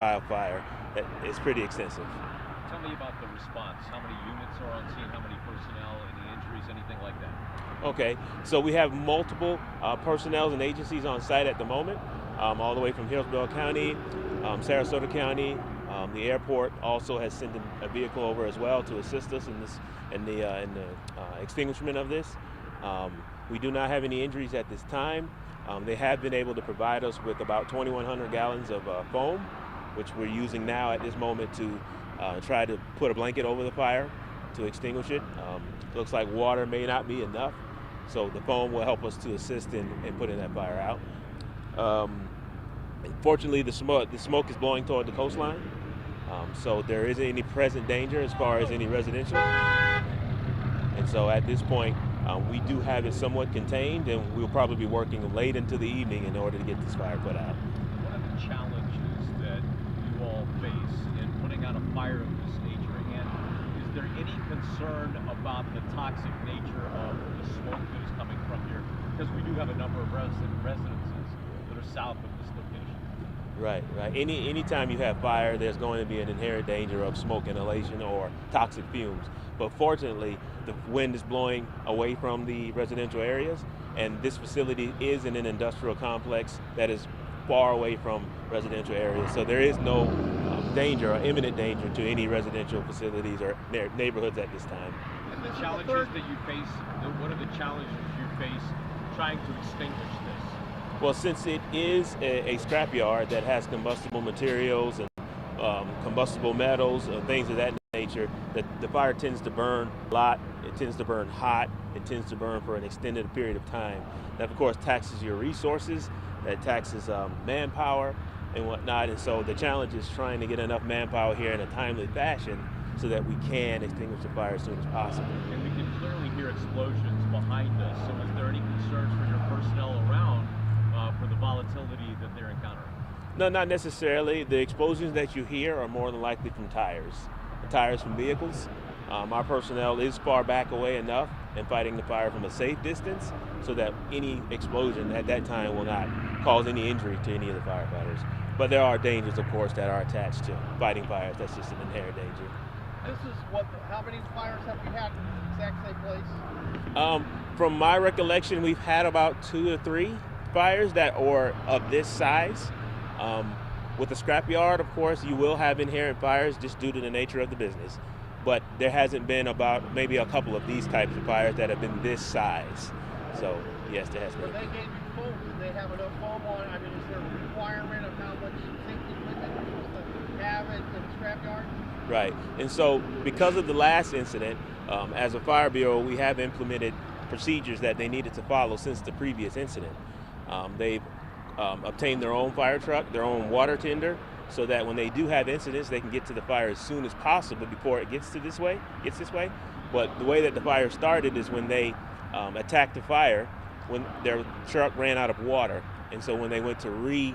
wildfire that is pretty extensive. Tell me about the response. How many units are on scene? How many personnel? Any injuries? Anything like that? Okay, so we have multiple personnel and agencies on site at the moment, all the way from Hillsborough County, Sarasota County. The airport also has sent a vehicle over as well to assist us in the extinguishment of this. We do not have any injuries at this time. They have been able to provide us with about 2,100 gallons of foam, which we're using now at this moment to try to put a blanket over the fire to extinguish it. Looks like water may not be enough, so the foam will help us to assist in putting that fire out. Um, Fortunately, the smoke is blowing toward the coastline, so there isn't any present danger as far as any residential. And so at this point, we do have it somewhat contained, and we'll probably be working late into the evening in order to get this fire put out. What are the challenges that you all face in putting out a fire of this nature? And is there any concern about the toxic nature of the smoke that is coming from here? Because we do have a number of residences that are south of this location. Right, right. Anytime you have fire, there's going to be an inherent danger of smoke inhalation or toxic fumes. But fortunately, the wind is blowing away from the residential areas, and this facility is in an industrial complex that is far away from residential areas. So there is no danger or imminent danger to any residential facilities or neighborhoods at this time. And the challenges that you face, what are the challenges you face trying to extinguish this? Well, since it is a scrapyard that has combustible materials and combustible metals and things of that nature, the fire tends to burn a lot. It tends to burn hot. It tends to burn for an extended period of time. That, of course, taxes your resources. That taxes manpower and whatnot. And so the challenge is trying to get enough manpower here in a timely fashion so that we can extinguish the fire as soon as possible. And we can clearly hear explosions behind us. So is there any concerns for your personnel around for the volatility that they're encountering? No, not necessarily. The explosions that you hear are more than likely from tires, the tires from vehicles. Our personnel is far back away enough and fighting the fire from a safe distance so that any explosion at that time will not cause any injury to any of the firefighters. But there are dangers, of course, that are attached to fighting fires. That's just an inherent danger. This is how many fires have we had in the exact same place? From my recollection, we've had about 2 or 3 fires that are of this size. With the scrapyard, of course, you will have inherent fires just due to the nature of the business. But there hasn't been about maybe a couple of these types of fires that have been this size. So, yes, there has been. When they gave you foam, did they have enough foam on? I mean, is there a requirement of how much safety equipment you're supposed to have in the scrapyard? Right. And so, because of the last incident, as a fire bureau, we have implemented procedures that they needed to follow since the previous incident. They've obtained their own fire truck, their own water tender, so that when they do have incidents, they can get to the fire as soon as possible before it gets this way. But the way that the fire started is when they attacked the fire, when their truck ran out of water, and so when they went to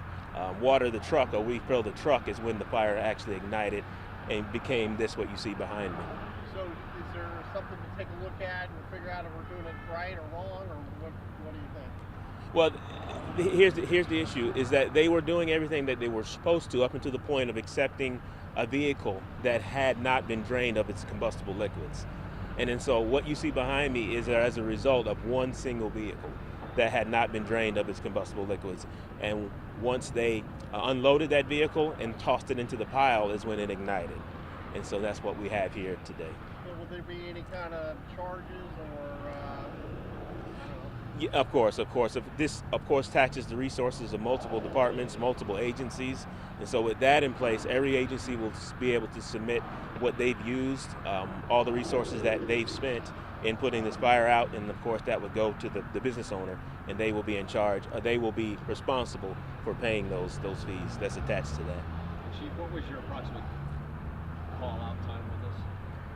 water the truck or refill the truck is when the fire actually ignited and became this what you see behind me. So is there something to take a look at and figure out if we're doing it right or wrong, or what do you think? Well, here's the issue, is that they were doing everything that they were supposed to up until the point of accepting a vehicle that had not been drained of its combustible liquids. And then so what you see behind me is as a result of one single vehicle that had not been drained of its combustible liquids. And once they unloaded that vehicle and tossed it into the pile is when it ignited. And so that's what we have here today. So will there be any kind of charges or, Yeah, of course. This, of course, taxes the resources of multiple departments, multiple agencies. And so with that in place, every agency will be able to submit what they've used, all the resources that they've spent in putting this fire out. And of course, that would go to the business owner, and they will be in charge, they will be responsible for paying those fees that's attached to that. Chief, what was your approximate call-out time with this?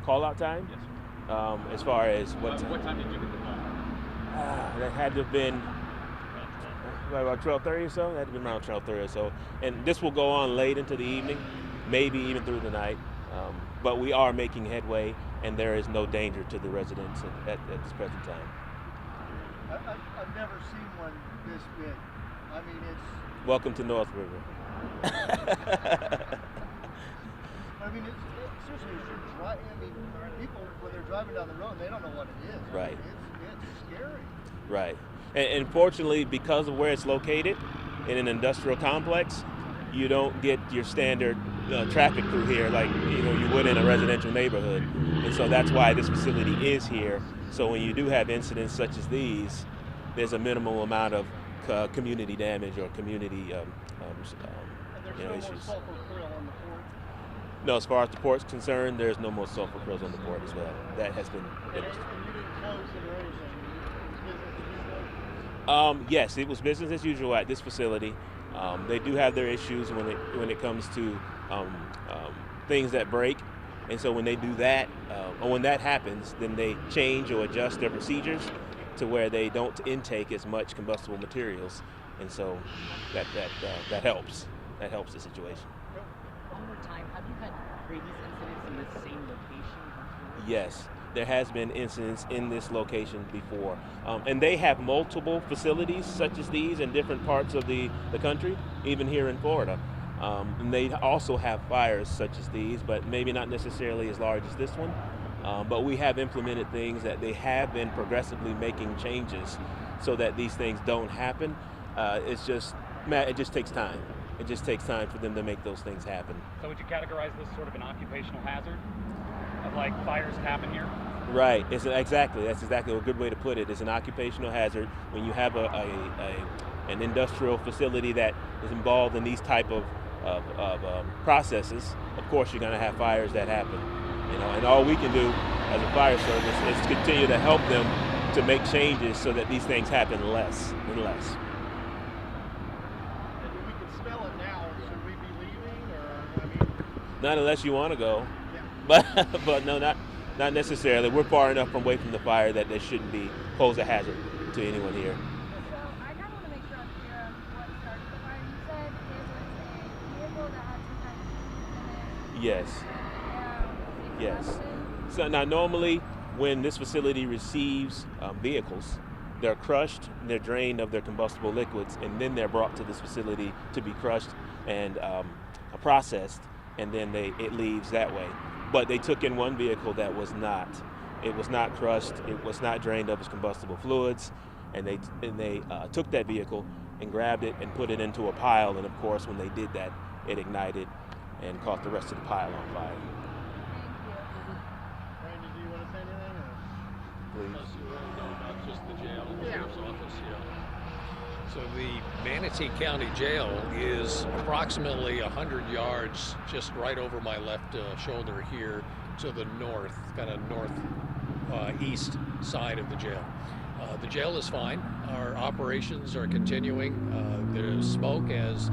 Call-out time? Yes, sir. As far as What time did you get the call? that had to have been about 12:30 or so. That had to be around 12:30 or so. And this will go on late into the evening, maybe even through the night. But we are making headway, and there is no danger to the residents at this present time. I've never seen one this big. I mean, it's Welcome to North River. I mean, seriously, as you're driving, I mean, people, when they're driving down the road, they don't know what it is. Right. I mean, it's scary. Right. And fortunately, because of where it's located in an industrial complex, you don't get your standard traffic through here like you would in a residential neighborhood. And so that's why this facility is here. So when you do have incidents such as these, there's a minimal amount of community damage or community And there's no more issues. sulfur krill on the port. No, as far as the port's concerned, there's no more sulfur krills on the port as well. That has been finished. And you didn't close it or anything. It was business as usual. Yes, it was business as usual at this facility. They do have their issues when it comes to things that break, and so when they do that, or when that happens, then they change or adjust their procedures to where they don't intake as much combustible materials, and so that helps. That helps the situation. One more time, have you had previous incidents in this same location? Yes, there has been incidents in this location before. And they have multiple facilities such as these in different parts of the country, even here in Florida. And they also have fires such as these, but maybe not necessarily as large as this one. But we have implemented things that they have been progressively making changes so that these things don't happen. It just takes time. It just takes time for them to make those things happen. So would you categorize this sort of an occupational hazard of like fires happen here? Right. That's exactly a good way to put it. It's an occupational hazard when you have an industrial facility that is involved in these type of processes. Of course, you're going to have fires that happen. And all we can do as a fire service is continue to help them to make changes so that these things happen less and less. And we can smell it now. Should we be leaving, or I mean? Not unless you want to go, Yeah. but no, not necessarily. We're far enough away from the fire that there shouldn't pose a hazard to anyone here. So I kind of want to make sure I'm clear on what started the fire. You said it was a vehicle that had some kind of fuel in it. Yes. It Yes. crushed it. So now normally when this facility receives vehicles, they're crushed, they're drained of their combustible liquids, and then they're brought to this facility to be crushed and processed, and then it leaves that way. But they took in one vehicle that was not. It was not crushed, it was not drained of its combustible fluids, and they took that vehicle and grabbed it and put it into a pile, and of course when they did that, it ignited and caught the rest of the pile on fire. Randy, do you want to say anything? Please. About just the jail and the sheriff's office, So the Manatee County Jail is approximately 100 yards just right over my left shoulder here to the north, kind of northeast side of the jail. The jail is fine. Our operations are continuing. The smoke, as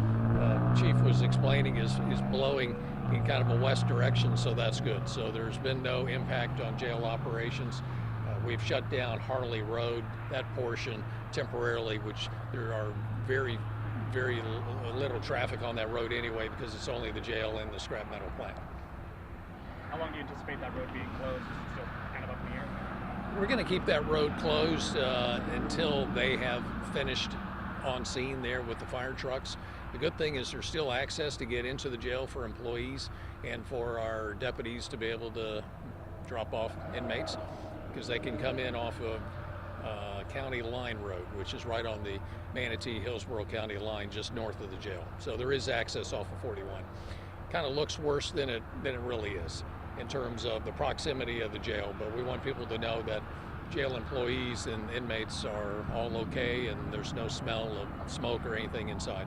Chief was explaining, is blowing in kind of a west direction, so that's good. So there's been no impact on jail operations. We've shut down Harley Road, that portion temporarily, which there are very little traffic on that road anyway because it's only the jail and the scrap metal plant. How long do you anticipate that road being closed? Is it still kind of up in the air? We're going to keep that road closed until they have finished on scene there with the fire trucks. The good thing is there's still access to get into the jail for employees and for our deputies to be able to drop off inmates, because they can come in off of County Line Road, which is right on the Manatee-Hillsborough County line just north of the jail. So there is access off of 41. Kind of looks worse than it really is in terms of the proximity of the jail, but we want people to know that jail employees and inmates are all okay and there's no smell of smoke or anything inside.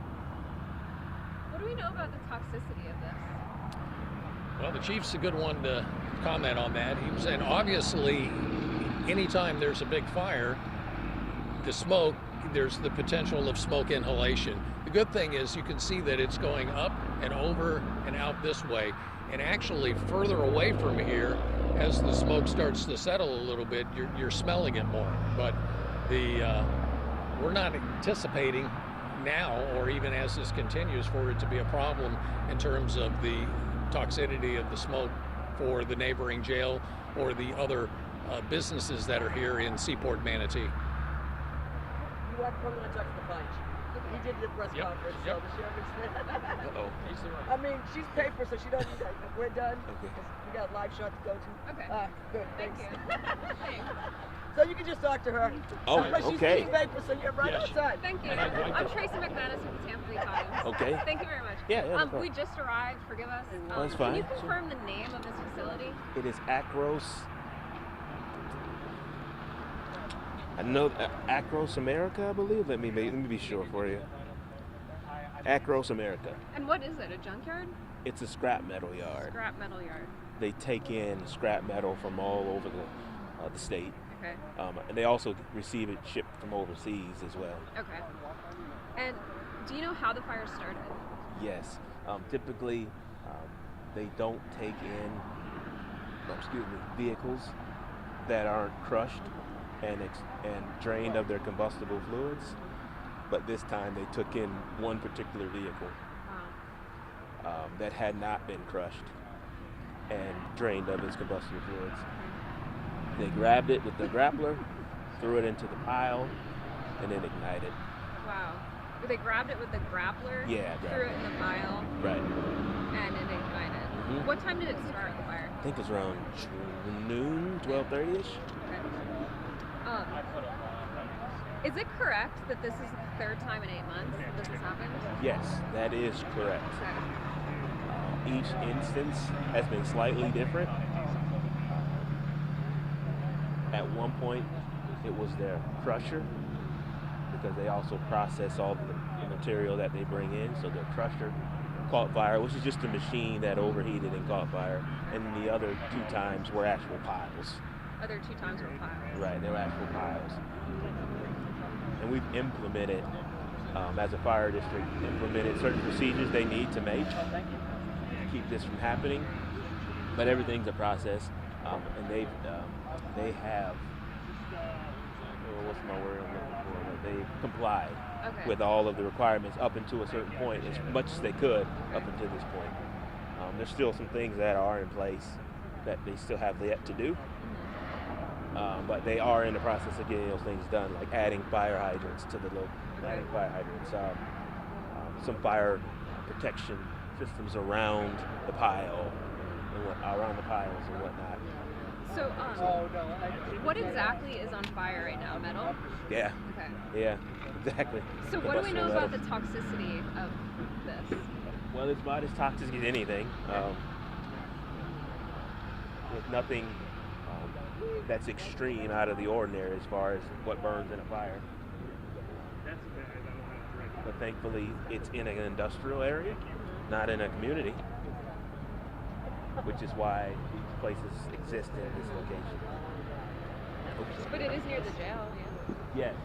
What do we know about the toxicity of this? Well, the chief's a good one to comment on that. He was saying obviously anytime there's a big fire, the smoke, there's the potential of smoke inhalation. The good thing is you can see that it's going up and over and out this way, and actually further away from here, as the smoke starts to settle a little bit, you're smelling it more. But we're not anticipating now, or even as this continues, for it to be a problem in terms of the toxicity of the smoke for the neighboring jail or the other businesses that are here in Seaport Manatee. You are criminal justice the punch. He did the press Yep, conference, yep. so the sheriff is Uh-oh. He's the I mean, she's paper, so she doesn't need that. We're done. Okay. We got a live shot to go to. Okay. Good, Thank thanks. you. So you can just talk to her. Oh, But she's okay. eating paper, so you're right Yeah, outside. Thank you. And I'd like I'm to- Tracy McManus with the Tampa Bay Times. Okay. Thank you very much. Yeah, no problem. We just arrived. Forgive us. That's Can fine. you confirm the name of this facility? It is Acros. I know Acros America, I believe. Let me be sure for you. Acros America. And what is it? A junkyard? It's a scrap metal yard. Scrap metal yard. They take in scrap metal from all over the state, Okay. and they also receive it shipped from overseas as well. Okay. And do you know how the fire started? Yes. Typically, they don't take in, vehicles that aren't crushed and drained of their combustible fluids. But this time they took in one particular vehicle Wow. that had not been crushed and drained of its combustible fluids. They grabbed it with the grappler, threw it into the pile, and then ignited. Wow. They grabbed it with the grappler, Yeah, threw it in the pile, Right. and it ignited. Mhm. What time did it start, the fire? I think it was around noon, 12:30ish. Okay. Is it correct that this is the third time in 8 months that this has happened? Yes, that is correct. Okay. Each instance has been slightly different. At one point, it was their crusher, because they also process all the material that they bring in. So their crusher caught fire, which is just a machine that overheated and caught fire. And the other 2 times were actual piles. Other 2 times were piles. Right, they were actual piles. And we've implemented, as a fire district, implemented certain procedures they need to make to keep this from happening. But everything's a process, and they have, what's my word I'm looking for? They complied Okay. with all of the requirements up until a certain point, as much as they could up until this point. There's still some things that are in place that they still have yet to do. But they are in the process of getting those things done, like adding fire hydrants to the local, adding fire hydrants, some fire protection systems around the pile, around the piles and whatnot. So, what exactly is on fire right now? Metal? Yeah, Okay. yeah, exactly. So what do we know about the Combustible toxicity of this? Well, it's about as toxic as anything. There's nothing that's extreme out of the ordinary as far as what burns in a fire. But thankfully, it's in an industrial area, not in a community, which is why these places exist in this location. Oops. But it is near the jail, yeah. Yes.